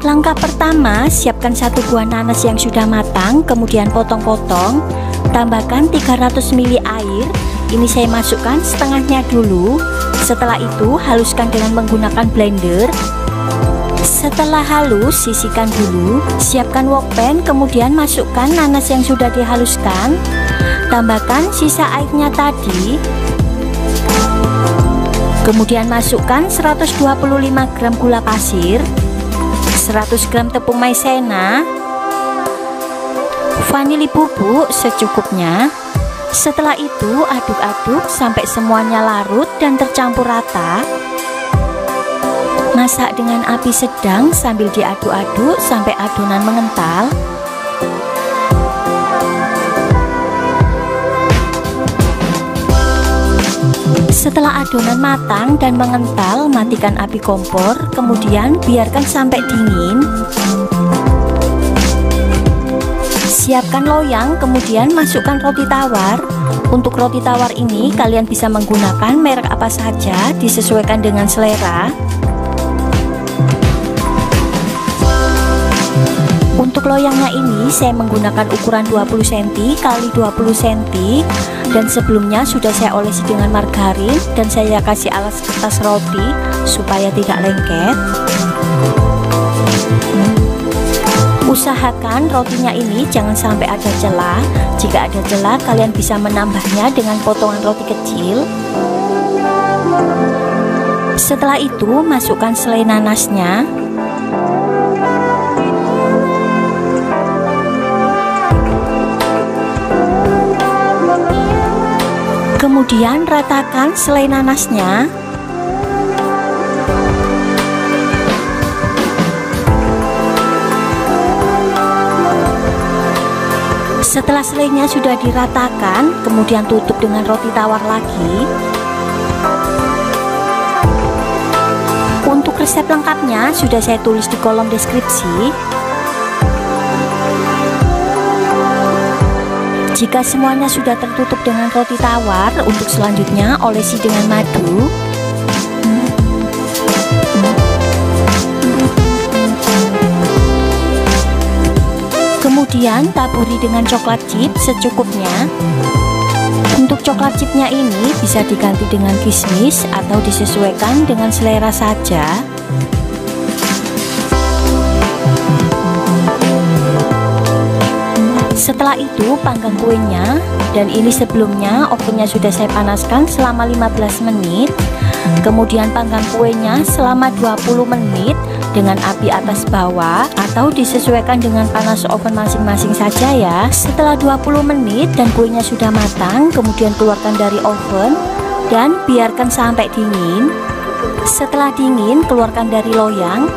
Langkah pertama, siapkan 1 buah nanas yang sudah matang, kemudian potong-potong. Tambahkan 300 ml air. Ini saya masukkan setengahnya dulu. Setelah itu haluskan dengan menggunakan blender. Setelah halus, sisihkan dulu. Siapkan wok pan, kemudian masukkan nanas yang sudah dihaluskan. Tambahkan sisa airnya tadi. Kemudian masukkan 125 gram gula pasir, 100 gram tepung maizena, vanili bubuk secukupnya. Setelah itu aduk-aduk sampai semuanya larut dan tercampur rata. Masak dengan api sedang sambil diaduk-aduk sampai adonan mengental. Setelah adonan matang dan mengental, matikan api kompor, kemudian biarkan sampai dingin. Siapkan loyang, kemudian masukkan roti tawar. Untuk roti tawar ini kalian bisa menggunakan merek apa saja, disesuaikan dengan selera. Untuk loyangnya ini saya menggunakan ukuran 20 cm x 20 cm, dan sebelumnya sudah saya olesi dengan margarin dan saya kasih alas kertas roti supaya tidak lengket. Usahakan rotinya ini jangan sampai ada celah. Jika ada celah, kalian bisa menambahnya dengan potongan roti kecil. Setelah itu masukkan selai nanasnya. Kemudian ratakan selai nanasnya. Setelah selainya sudah diratakan, kemudian tutup dengan roti tawar lagi. Untuk resep lengkapnya sudah saya tulis di kolom deskripsi. Jika semuanya sudah tertutup dengan roti tawar, untuk selanjutnya olesi dengan madu. Kemudian taburi dengan coklat chip secukupnya. Untuk coklat chipnya ini bisa diganti dengan kismis atau disesuaikan dengan selera saja. Setelah itu panggang kuenya, dan ini sebelumnya ovennya sudah saya panaskan selama 15 menit. Kemudian panggang kuenya selama 20 menit dengan api atas bawah atau disesuaikan dengan panas oven masing-masing saja ya. Setelah 20 menit dan kuenya sudah matang, kemudian keluarkan dari oven dan biarkan sampai dingin. Setelah dingin, keluarkan dari loyang.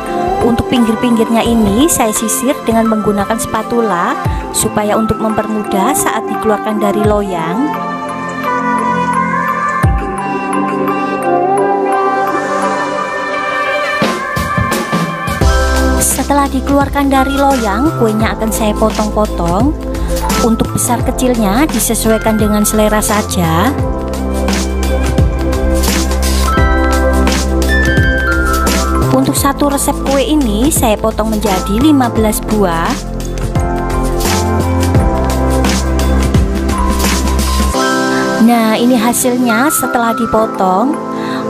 Untuk pinggir-pinggirnya ini saya sisir dengan menggunakan spatula supaya untuk mempermudah saat dikeluarkan dari loyang. Setelah dikeluarkan dari loyang, kuenya akan saya potong-potong. Untuk besar kecilnya disesuaikan dengan selera saja. Untuk satu resep kue ini saya potong menjadi 15 buah. Nah, ini hasilnya setelah dipotong.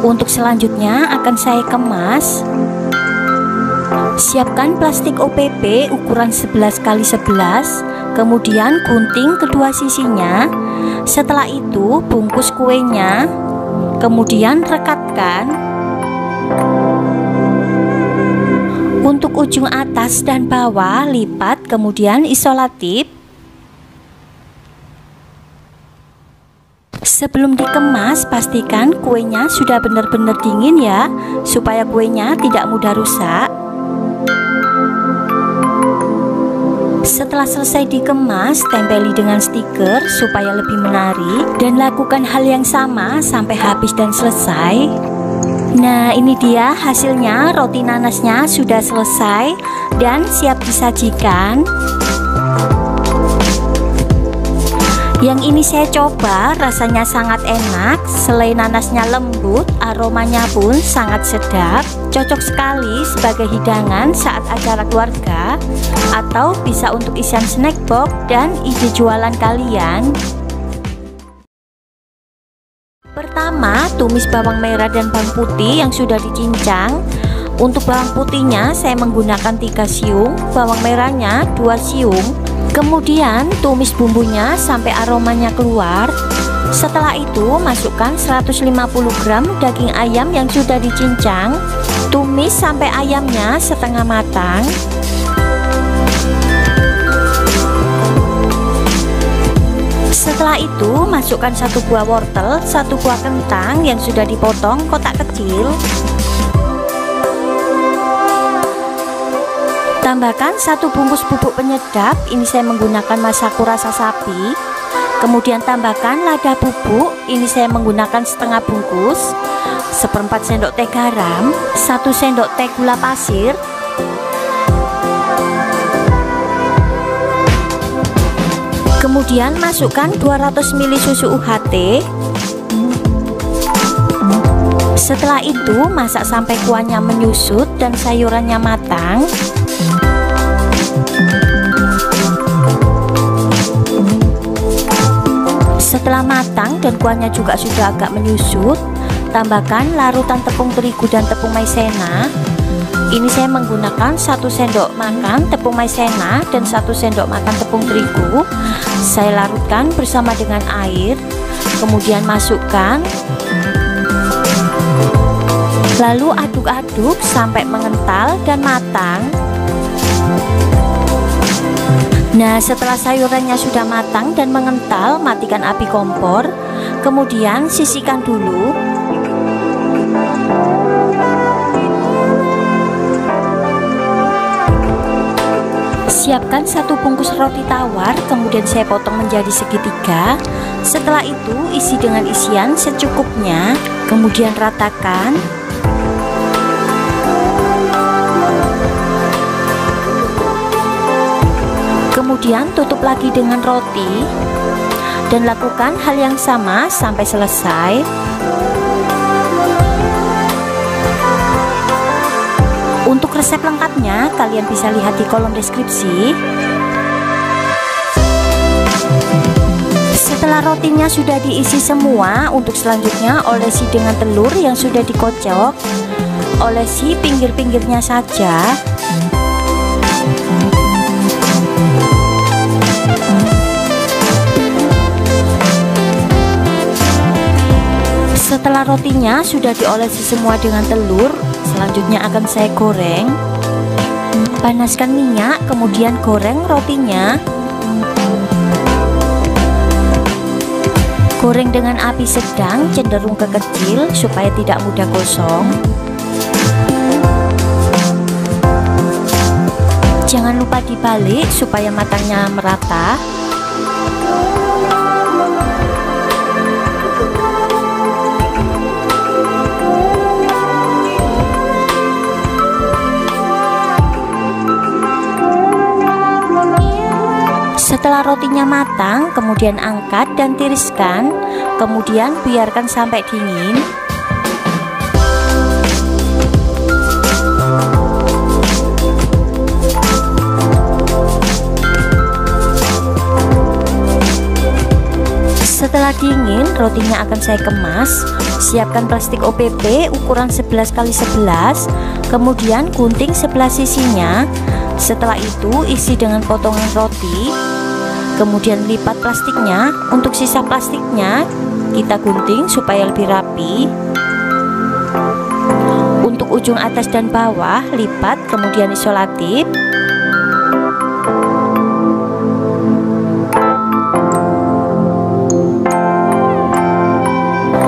Untuk selanjutnya akan saya kemas. Siapkan plastik OPP ukuran 11 x 11, kemudian gunting kedua sisinya. Setelah itu bungkus kuenya, kemudian rekatkan. Untuk ujung atas dan bawah lipat, kemudian isolatif. Sebelum dikemas, pastikan kuenya sudah benar-benar dingin ya, supaya kuenya tidak mudah rusak. Setelah selesai dikemas, tempeli dengan stiker supaya lebih menarik, dan lakukan hal yang sama sampai habis dan selesai. Nah, ini dia hasilnya. Roti nanasnya sudah selesai dan siap disajikan. Yang ini saya coba, rasanya sangat enak. Selai nanasnya lembut, aromanya pun sangat sedap. Cocok sekali sebagai hidangan saat acara keluarga, atau bisa untuk isian snack box dan ide jualan kalian. Pertama, tumis bawang merah dan bawang putih yang sudah dicincang. Untuk bawang putihnya saya menggunakan 3 siung, bawang merahnya 2 siung. Kemudian tumis bumbunya sampai aromanya keluar. Setelah itu masukkan 150 gram daging ayam yang sudah dicincang. Tumis sampai ayamnya setengah matang. Setelah itu masukkan 1 buah wortel, 1 buah kentang yang sudah dipotong kotak kecil. Tambahkan 1 bungkus bubuk penyedap, ini saya menggunakan Masako rasa sapi. Kemudian tambahkan lada bubuk, ini saya menggunakan setengah bungkus, 1/4 sendok teh garam, 1 sendok teh gula pasir. Kemudian masukkan 200 ml susu UHT. Setelah itu masak sampai kuahnya menyusut dan sayurannya matang. Setelah matang dan kuahnya juga sudah agak menyusut, tambahkan larutan tepung terigu dan tepung maizena. Ini saya menggunakan 1 sendok makan tepung maizena dan 1 sendok makan tepung terigu. Saya larutkan bersama dengan air, kemudian masukkan, lalu aduk-aduk sampai mengental dan matang. Nah, setelah sayurannya sudah matang dan mengental, matikan api kompor. Kemudian sisihkan dulu. Siapkan 1 bungkus roti tawar, kemudian saya potong menjadi segitiga. Setelah itu isi dengan isian secukupnya, kemudian ratakan. Kemudian tutup lagi dengan roti dan lakukan hal yang sama sampai selesai. Untuk resep lengkapnya kalian bisa lihat di kolom deskripsi. Setelah rotinya sudah diisi semua, untuk selanjutnya olesi dengan telur yang sudah dikocok. Olesi pinggir-pinggirnya saja. Setelah rotinya sudah diolesi semua dengan telur, selanjutnya akan saya goreng. Panaskan minyak, kemudian goreng rotinya. Goreng dengan api sedang cenderung ke kecil supaya tidak mudah gosong. Jangan lupa dibalik supaya matangnya merata. Setelah rotinya matang, kemudian angkat dan tiriskan, kemudian biarkan sampai dingin. Setelah dingin, rotinya akan saya kemas. Siapkan plastik OPP ukuran 11x11, kemudian gunting sebelah sisinya. Setelah itu isi dengan potongan roti, kemudian lipat plastiknya. Untuk sisa plastiknya kita gunting supaya lebih rapi. Untuk ujung atas dan bawah lipat, kemudian isolatif.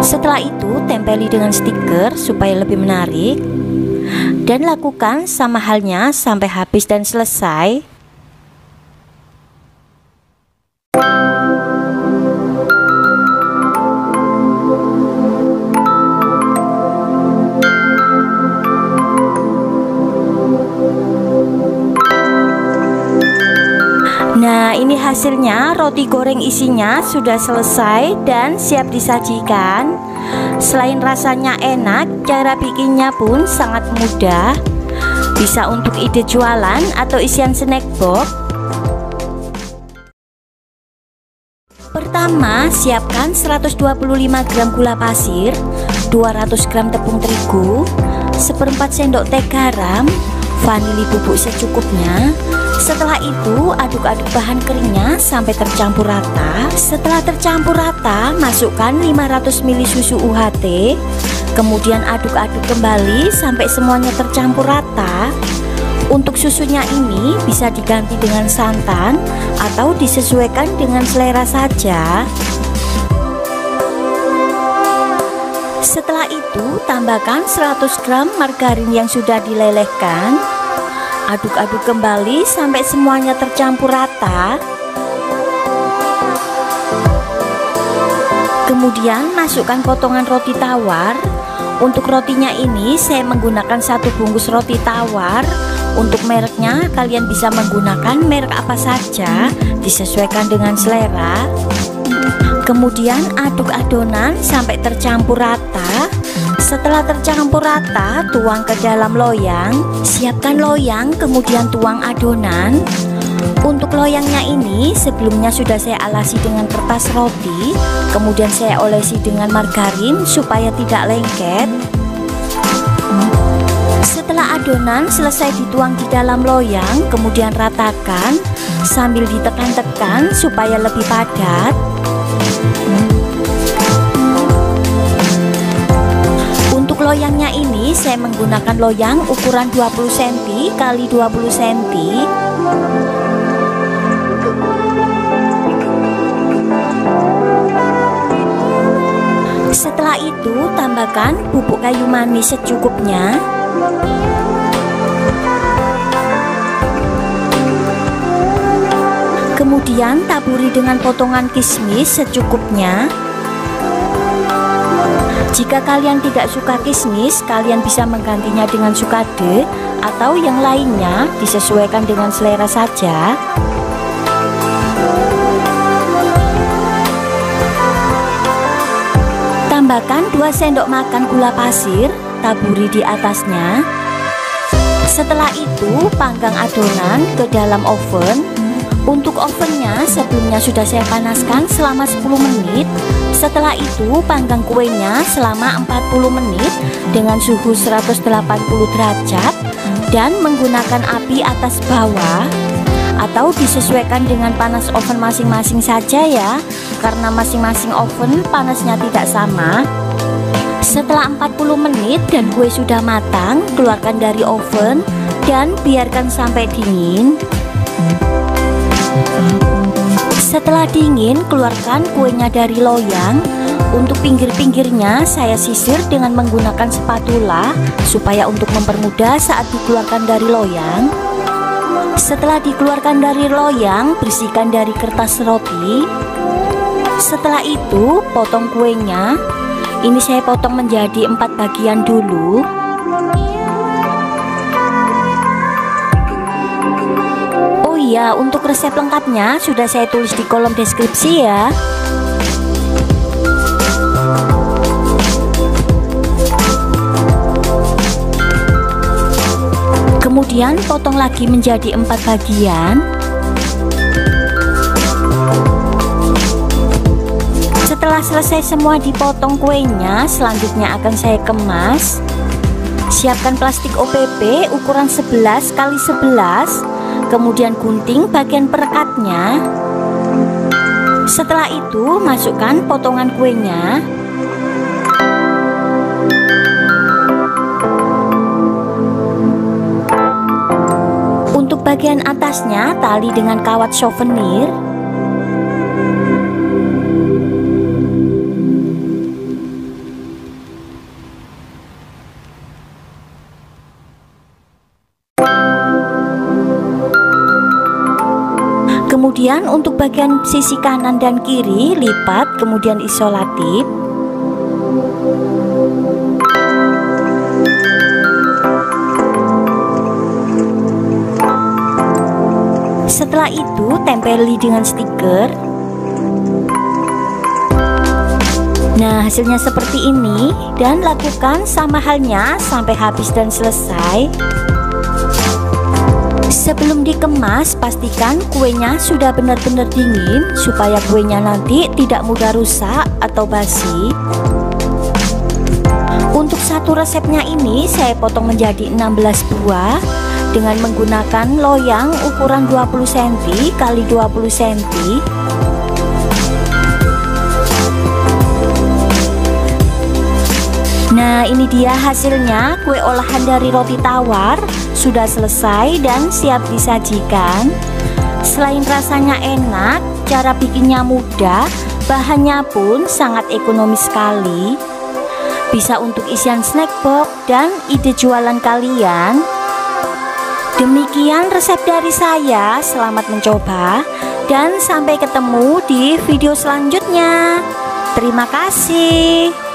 Setelah itu tempeli dengan stiker supaya lebih menarik. Dan lakukan sama halnya sampai habis dan selesai. Nah, ini hasilnya, roti goreng isinya sudah selesai dan siap disajikan. Selain rasanya enak, cara bikinnya pun sangat mudah. Bisa untuk ide jualan atau isian snack box. Pertama, siapkan 125 gram gula pasir, 200 gram tepung terigu, 1/4 sendok teh garam, vanili bubuk secukupnya. Setelah itu, aduk-aduk bahan keringnya sampai tercampur rata. Setelah tercampur rata, masukkan 500 ml susu UHT. Kemudian aduk-aduk kembali sampai semuanya tercampur rata. Untuk susunya ini bisa diganti dengan santan atau disesuaikan dengan selera saja. Setelah itu, tambahkan 100 gram margarin yang sudah dilelehkan. Aduk-aduk kembali sampai semuanya tercampur rata. Kemudian masukkan potongan roti tawar. Untuk rotinya ini saya menggunakan 1 bungkus roti tawar. Untuk mereknya kalian bisa menggunakan merek apa saja, disesuaikan dengan selera. Kemudian aduk adonan sampai tercampur rata. Setelah tercampur rata, tuang ke dalam loyang. Siapkan loyang, kemudian tuang adonan. Untuk loyangnya ini sebelumnya sudah saya alasi dengan kertas roti, kemudian saya olesi dengan margarin supaya tidak lengket. Setelah adonan selesai dituang di dalam loyang, kemudian ratakan sambil ditekan-tekan supaya lebih padat. Untuk loyangnya ini saya menggunakan loyang ukuran 20 cm x 20 cm. Setelah itu tambahkan bubuk kayu manis secukupnya. Kemudian taburi dengan potongan kismis secukupnya. Jika kalian tidak suka kismis, kalian bisa menggantinya dengan sukade atau yang lainnya, disesuaikan dengan selera saja. Tambahkan 2 sendok makan gula pasir, taburi di atasnya. Setelah itu panggang adonan ke dalam oven. Untuk ovennya sebelumnya sudah saya panaskan selama 10 menit. Setelah itu panggang kuenya selama 40 menit dengan suhu 180 derajat dan menggunakan api atas bawah, atau disesuaikan dengan panas oven masing-masing saja ya, karena masing-masing oven panasnya tidak sama. Setelah 40 menit dan kue sudah matang, keluarkan dari oven dan biarkan sampai dingin. Setelah dingin, keluarkan kuenya dari loyang. Untuk pinggir-pinggirnya saya sisir dengan menggunakan spatula supaya untuk mempermudah saat dikeluarkan dari loyang. Setelah dikeluarkan dari loyang, bersihkan dari kertas roti. Setelah itu, potong kuenya. Ini saya potong menjadi 4 bagian dulu. Oh iya, untuk resep lengkapnya sudah saya tulis di kolom deskripsi ya. Kemudian potong lagi menjadi 4 bagian. Setelah selesai semua dipotong kuenya, selanjutnya akan saya kemas. Siapkan plastik OPP ukuran 11 x 11, kemudian gunting bagian perekatnya. Setelah itu masukkan potongan kuenya. Untuk bagian atasnya tali dengan kawat souvenir. Kemudian untuk bagian sisi kanan dan kiri lipat, kemudian isolatif. Setelah Setelah itu tempeli dengan stiker. Nah, hasilnya seperti ini, dan lakukan sama halnya sampai habis dan selesai. Sebelum dikemas, pastikan kuenya sudah benar-benar dingin supaya kuenya nanti tidak mudah rusak atau basi. Untuk satu resepnya ini saya potong menjadi 16 buah dengan menggunakan loyang ukuran 20 cm x 20 cm. Nah, ini dia hasilnya. Kue olahan dari roti tawar sudah selesai dan siap disajikan. Selain rasanya enak, cara bikinnya mudah, bahannya pun sangat ekonomis sekali. Bisa untuk isian snack box dan ide jualan kalian. Demikian resep dari saya. Selamat mencoba dan sampai ketemu di video selanjutnya. Terima kasih.